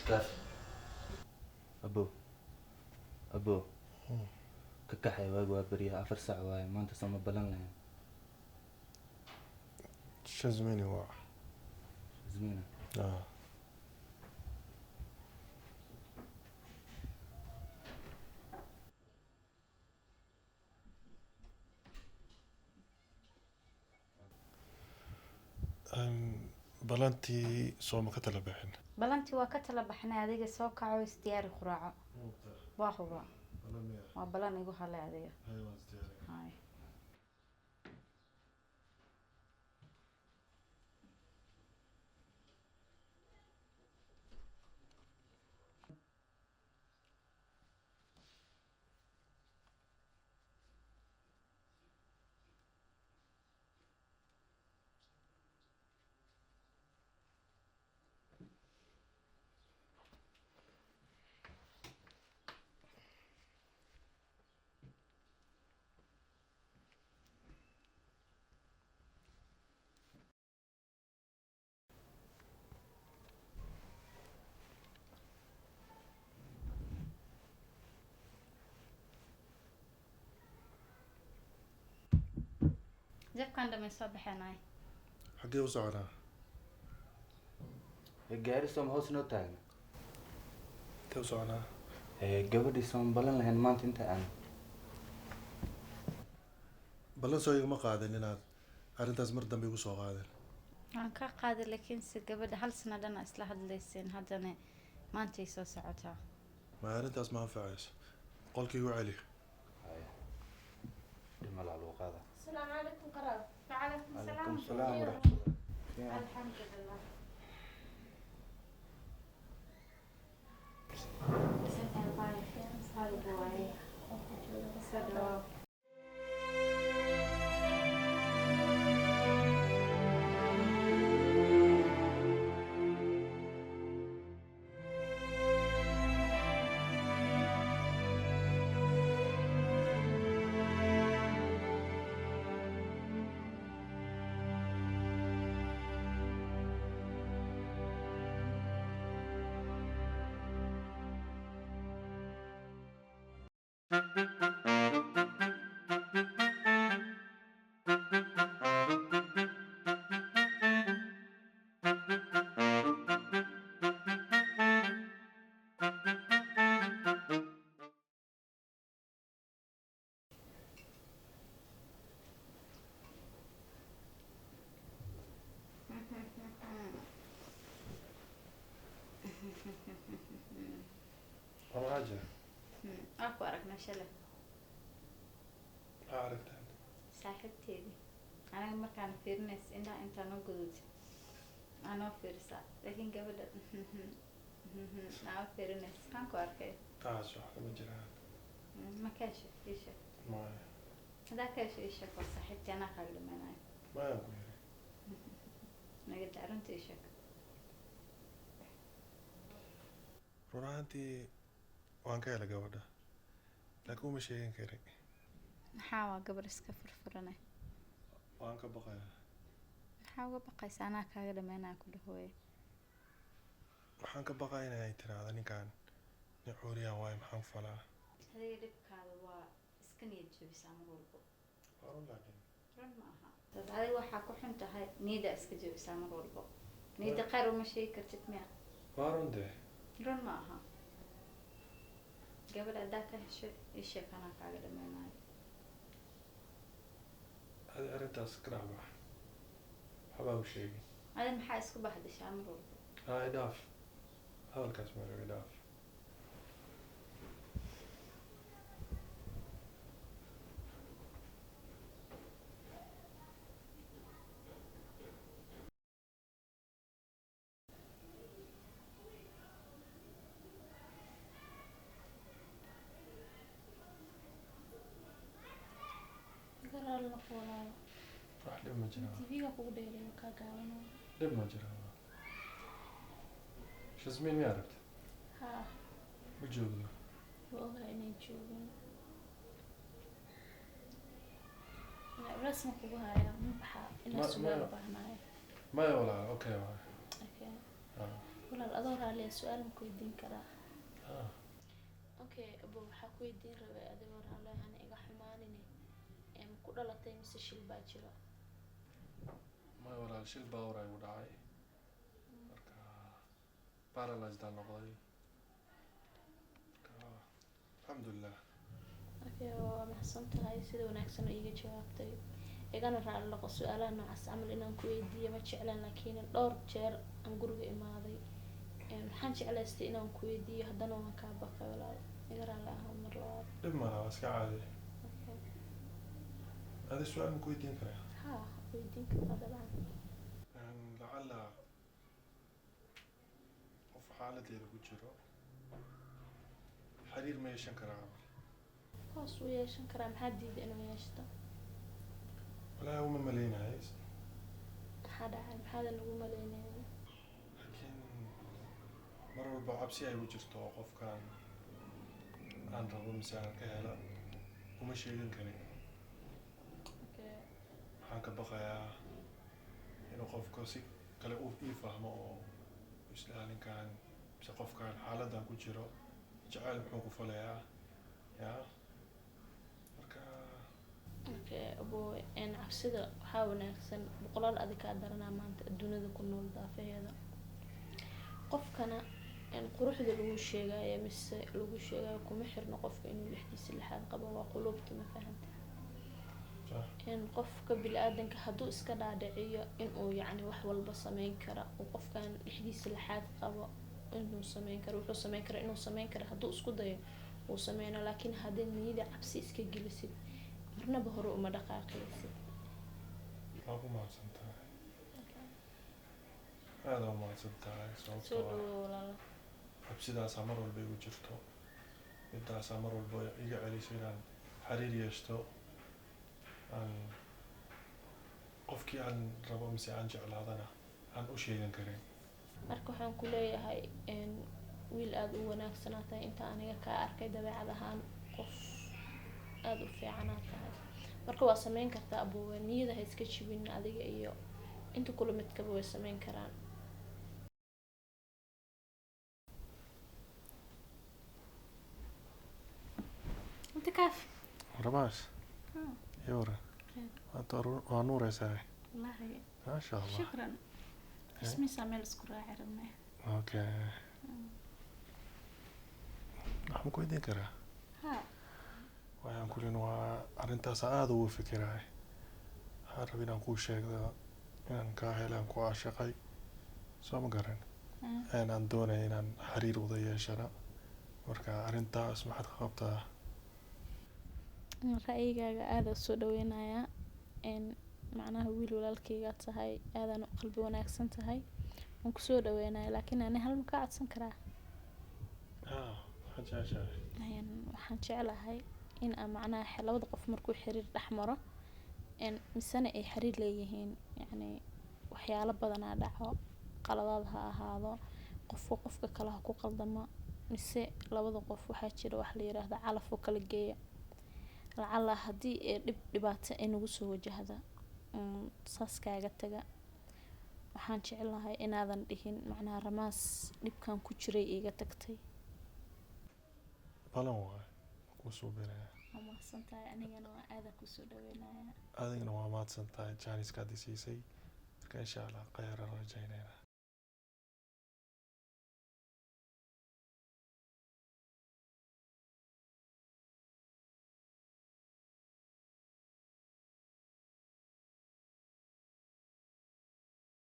كافي. أبو ككحي واقوى بريها 4 ساعة واي ما أنت سما بلن لهم. شو زميني واع زمينة. بلانتي صوم كتلا بحن balantii waa ka tala baxnay adiga soo kaco isdiyaari quraaco waa huba waa balan igu halay adiga hay jabkan dhamay soo baxeenay حقي وصعنا الجاري سما هوس نوتاعنا. توصعنا قبل سما بلن لهم ما أنت أنا. بلان سوي ما قاعدين هنا أرنتاز مردم بيوصوا قاعدين waan ka qaaday laakiin si gabadha hal sano dhan isla hadlayseen haddana maanta ay soo socotaa ما أرنتاز ما فعش قولك وعلي هاي. الملعب الوقادة. السلام عليكم قرار وعليكم عليكم السلام ورحمة الله. الحمد لله أنا عاجل aku aragna shalay أعرف saaxiibteedii aniga markaan fiirinays indhaha intaan u gudubtay anoo fiirsaa laakiin gabadha naa fiirinays kaan ku arkay شو حدا مجران ma kaasho isha ما hadaa kaasho isha ko saaxiibtii anaa kaaga dhamaanayo ما يقول naga daarunta isha رورانتي وان كايلا قودا لكن مش شيء كري maxaa waa gabar iska furfuranay وان كبقى maxaa uga baqaysa anaa kaaga dhamaanaya ku dhahooye waxaan ka baqaynaa ay tiraahdo ninkan nin cuuriyaan waayo maxaan falaa adiga dhibkaada waa iska niyad jabisaa mar walbo run laakiin run ma aha dad adiga waxaa ku xun tahay niyada iska jabisaa mar walbo niyada qaar uma sheegi kartid miya waa run dee run ma aha gabadha haddaa ka hesho ii sheeg anaa kaaga dhamaanayo adi arrintaas ka dhacba waxbaa u sheegin adi maxaa isku bahdishaa mar walbo haa idhaaf hadalkaas maro idhaaf قرر القولة wax dhib ma jiraa تيفيga kugu dheereeyo ka gaabanayo dhib ma jiraa shasmiin miyaa aragta ha ma joogdo waa ogaa inay joogin rasmi kugu haya mabaxa inaa sugaa u baahnayo maya walaal okay waay okay haa walaal adoo raaliya su-aal ma ku weydiin karaa? haa Okay, abo waxaa ku weydiin rabay adigoo raaliya ana iga xumaanine ma ku dhalatay mise shil baa jiro? may walaal shil baawar ay u dhacay marka paralyzed aan noqday marka alxamdulilah. Okay, waa mahadsan tahay sida wanaagsan oo iiga jawaabtay. Igana raali noqo su-aalaha noocaas camal inaan ku weydiiyo ma jeclaan, laakiin dhowr jeer aan guriga imaaday waxaan jeclaystay inaan ku weydiiyo haddana waan kaa baqay walaal. Iga raali ahaa mar labaad. dhib malaha waa iska caadi. Okay. adi su-aal ma ku weydiin karaa? Haa, weydiin kartaa dabcan. lacala qof xaaladeeda ku jiro xiriir ma yeeshan karaa camal? Hoos u yeeshan karaa, maxaa diiday inuu yeeshto? walaahi uma maleynahay Maxaa dhacay? Maxaadan ugu malaynaynin? laakiin mar walba cabsi ay ku jirto oo qofkan aan rabo mise aan ka hela uma sheegan karin. Okay. waxaan ka baqayaa inuu qofka si kale ii fahmo oo isla ninkan mise qofkan xaaladan ku jiro jacayl muxuu ku falayaa yaa marka Okay, abo cabsida waxaa wanaagsan boqolaal adig kaa daranaa maanta adduunyada ku nool daafaheeda. Qofkana quruxda lagu sheegayo mise lagu sheegayo kuma xirno qofka inuu lixdiisa lixaad qabo, waa qulubta, ma fahantay? sax qofka bini-aadanka hadduu iska dhaadhiciyo inuu yacni wax walba sameyn kara, uu qofkan lixdiisa lixaad qabo inuu sameyn karo, wuxuu sameyn kara inuu sameyn karo hadduu isku dayo uu sameyno, laakiin haddii niyada cabsi iska gelisid marnaba hore uma dhaqaaqaysid. waa ku mahadsan tahay aada u mahadsan tahay Soo sababtoo ah dhawow walaal. cabsidaasaa mar walba igu jirto midaasaa mar walba iga celiso inaan xiriir yeeshto aan qofkii aan rabo mise aan jeclaadana aan u sheegan karin. Marka waxaan ku leeyahay wiil aada u wanaagsanaa tahay inta aniga kaa arkay dabeecad ahaan qof aada u fiicanaa tahay. Marka waa sameyn kartaa aboowe, niyada ha iska jibin, adiga iyo inta kula midkaba way sameyn karaan. Inta kaaf. rabaas Hmm. yowra waa nuureysaa Wallahi. maasha allah. Shukran. Ismiisa meel isku raaci rabnaa. okay waxaan ku weydiin karaa? Haa. waxaan ku leeyahay waa arrintaas aada ugu fikirahay. waxaan rabay inaan kuu sheegdo inaan kaa helaan ku caashaqay soo ma garan aan doonaya inaan xiriir wada yeeshana marka arrintaas maxaad ka qabtaa? Ra'yigaaga aada soo dhaweynayaa macnaha wiil walaalkayga tahay, aadaan u qalbi wanaagsan tahay, waan kusoo dhaweynayaa, laakiin ani hal ma ka codsan karaa? waxaan jeceshahay waxaan jeclahay in aan macnaha labada qof markuu xiriir dhex maro misena ay xiriir leeyihiin, yacni waxyaalo badanaa dhaco, qaladaad ha ahaado, qofka qofka kale ha ku qaldamo, mise labada qof waxaa jira wax la yiraahdo calaf oo kala geeya. lacala haddii ay dhibaato ay nagu soo wajahda saas kaaga taga, waxaan jeclahay inaadan dhihin macnaha ramaas dhibkan ku jiray iga tagtay. balan waay kuu soo beeraya. waa mahadsan tahay, anigana waa aada kusoo dhaweynayaa. adigana waa mahadsan tahay jaaniskaad i siisay marka insha allah khayr aan rajaynayna.